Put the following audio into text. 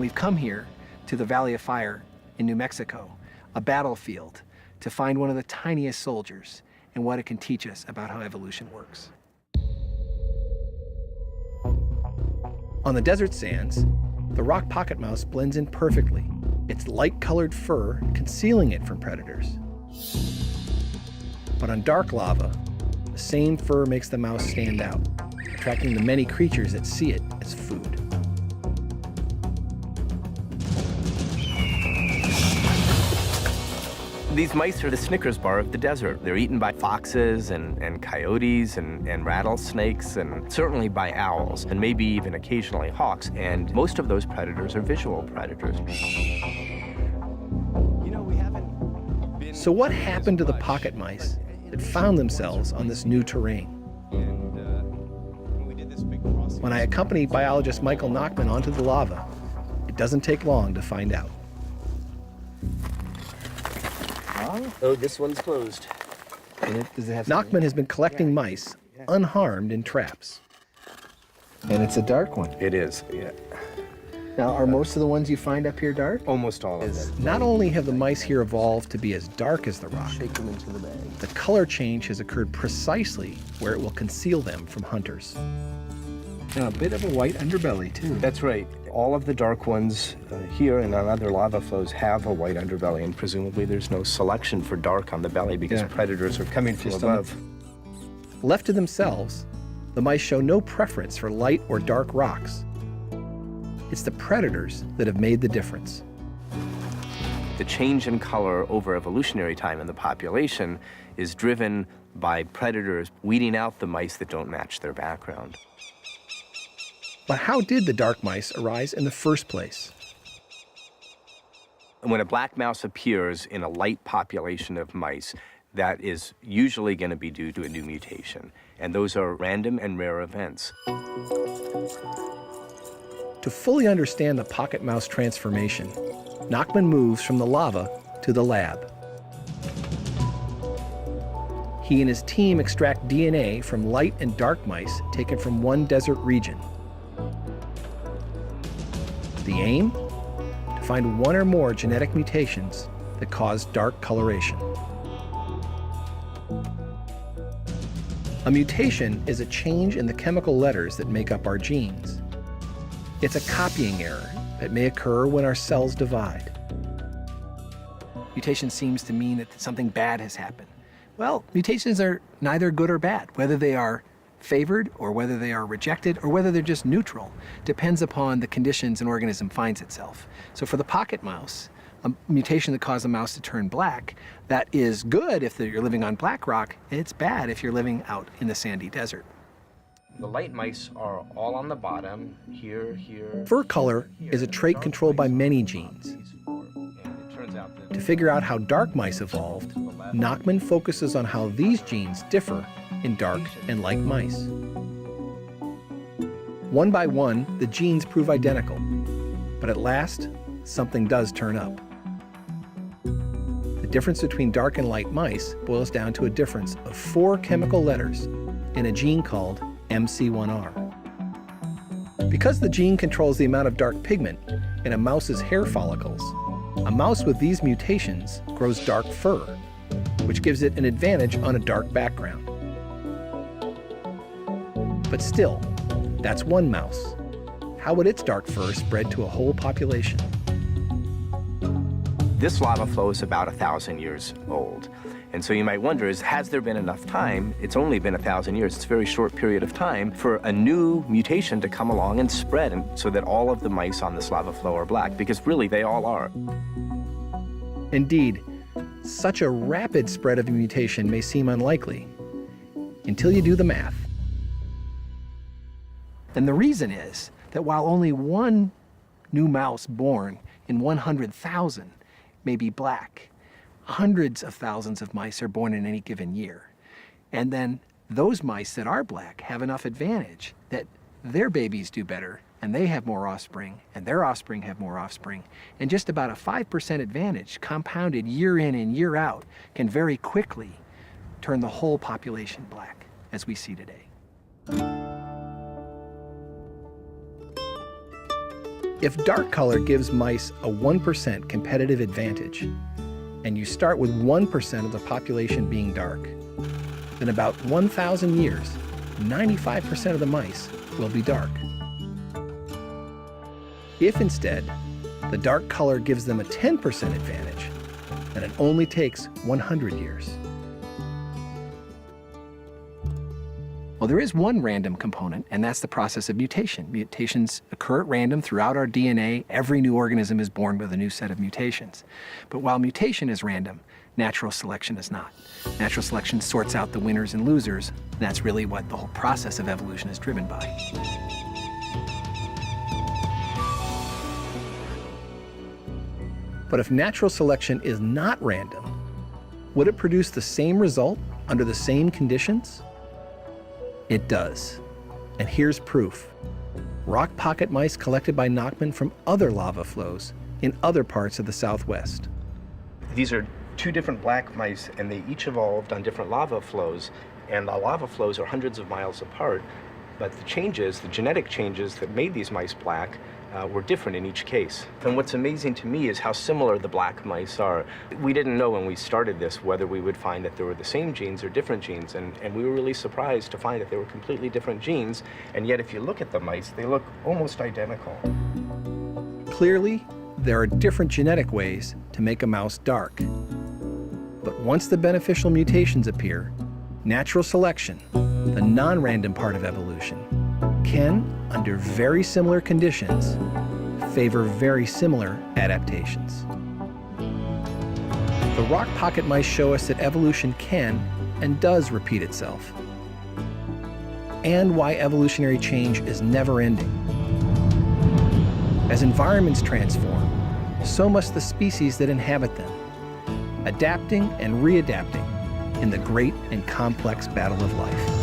we've come here to the Valley of Fire in New Mexico, a battlefield, to find one of the tiniest soldiers and what it can teach us about how evolution works. On the desert sands, the rock pocket mouse blends in perfectly, its light-colored fur concealing it from predators. But on dark lava, the same fur makes the mouse stand out, attracting the many creatures that see it as food. These mice are the Snickers bar of the desert. They're eaten by foxes and coyotes and rattlesnakes, and certainly by owls, and maybe even occasionally hawks. And most of those predators are visual predators. So what happened to the pocket mice that found themselves on this new terrain? When I accompany biologist Michael Nachman onto the lava, it doesn't take long to find out. Oh, this one's closed. Nachman has been collecting mice unharmed in traps. And it's a dark one. It is, yeah. Now, are most of the ones you find up here dark? Almost all of them. Not only have the mice here evolved to be as dark as the rock, Shake them into the bag. the color change has occurred precisely where it will conceal them from hunters. Now, a bit of a white underbelly, too. That's right. All of the dark ones here and on other lava flows have a white underbelly, and presumably there's no selection for dark on the belly because predators are coming from above. Left to themselves, the mice show no preference for light or dark rocks. It's the predators that have made the difference. The change in color over evolutionary time in the population is driven by predators weeding out the mice that don't match their background. But how did the dark mice arise in the first place? When a black mouse appears in a light population of mice, that is usually going to be due to a new mutation. And those are random and rare events. To fully understand the pocket mouse transformation, Nachman moves from the lava to the lab. He and his team extract DNA from light and dark mice taken from one desert region. The aim? To find one or more genetic mutations that cause dark coloration. A mutation is a change in the chemical letters that make up our genes. It's a copying error that may occur when our cells divide. Mutation seems to mean that something bad has happened. Well, mutations are neither good or bad. Whether they are favored or whether they are rejected or whether they're just neutral depends upon the conditions an organism finds itself. So for the pocket mouse, a mutation that caused a mouse to turn black, that is good if you're living on black rock, it's bad if you're living out in the sandy desert. The light mice are all on the bottom, here. Fur color is a trait controlled by many genes. To figure out how dark mice evolved, Nachman focuses on how these genes differ in dark and light mice. One by one, the genes prove identical, but at last, something does turn up. The difference between dark and light mice boils down to a difference of 4 chemical letters in a gene called MC1R. Because the gene controls the amount of dark pigment in a mouse's hair follicles, a mouse with these mutations grows dark fur, which gives it an advantage on a dark background. But still, that's one mouse. How would its dark fur spread to a whole population? This lava flow is about 1,000 years old. And so you might wonder, has there been enough time? It's only been 1,000 years. It's a very short period of time for a new mutation to come along and spread, and so that all of the mice on this lava flow are black, because really they all are. Indeed, such a rapid spread of a mutation may seem unlikely until you do the math. And the reason is that while only one new mouse born in 100,000 may be black, hundreds of thousands of mice are born in any given year. And then those mice that are black have enough advantage that their babies do better, and they have more offspring, and their offspring have more offspring. And just about a 5% advantage, compounded year in and year out, can very quickly turn the whole population black, as we see today. If dark color gives mice a 1% competitive advantage, and you start with 1% of the population being dark, then about 1,000 years, 95% of the mice will be dark. If instead, the dark color gives them a 10% advantage, then it only takes 100 years. Well, there is one random component, and that's the process of mutation. Mutations occur at random throughout our DNA. Every new organism is born with a new set of mutations. But while mutation is random, natural selection is not. Natural selection sorts out the winners and losers. And that's really what the whole process of evolution is driven by. But if natural selection is not random, would it produce the same result under the same conditions? It does. And here's proof. Rock pocket mice collected by Nachman from other lava flows in other parts of the Southwest. These are two different black mice, and they each evolved on different lava flows, and the lava flows are hundreds of miles apart, but the changes, the genetic changes that made these mice black were different in each case. And what's amazing to me is how similar the black mice are. We didn't know when we started this whether we would find that there were the same genes or different genes, and we were really surprised to find that they were completely different genes, and yet if you look at the mice, they look almost identical. Clearly, there are different genetic ways to make a mouse dark. But once the beneficial mutations appear, natural selection, the non-random part of evolution, can, under very similar conditions, favor very similar adaptations. The rock pocket mice show us that evolution can and does repeat itself, and why evolutionary change is never ending. As environments transform, so must the species that inhabit them, adapting and readapting in the great and complex battle of life.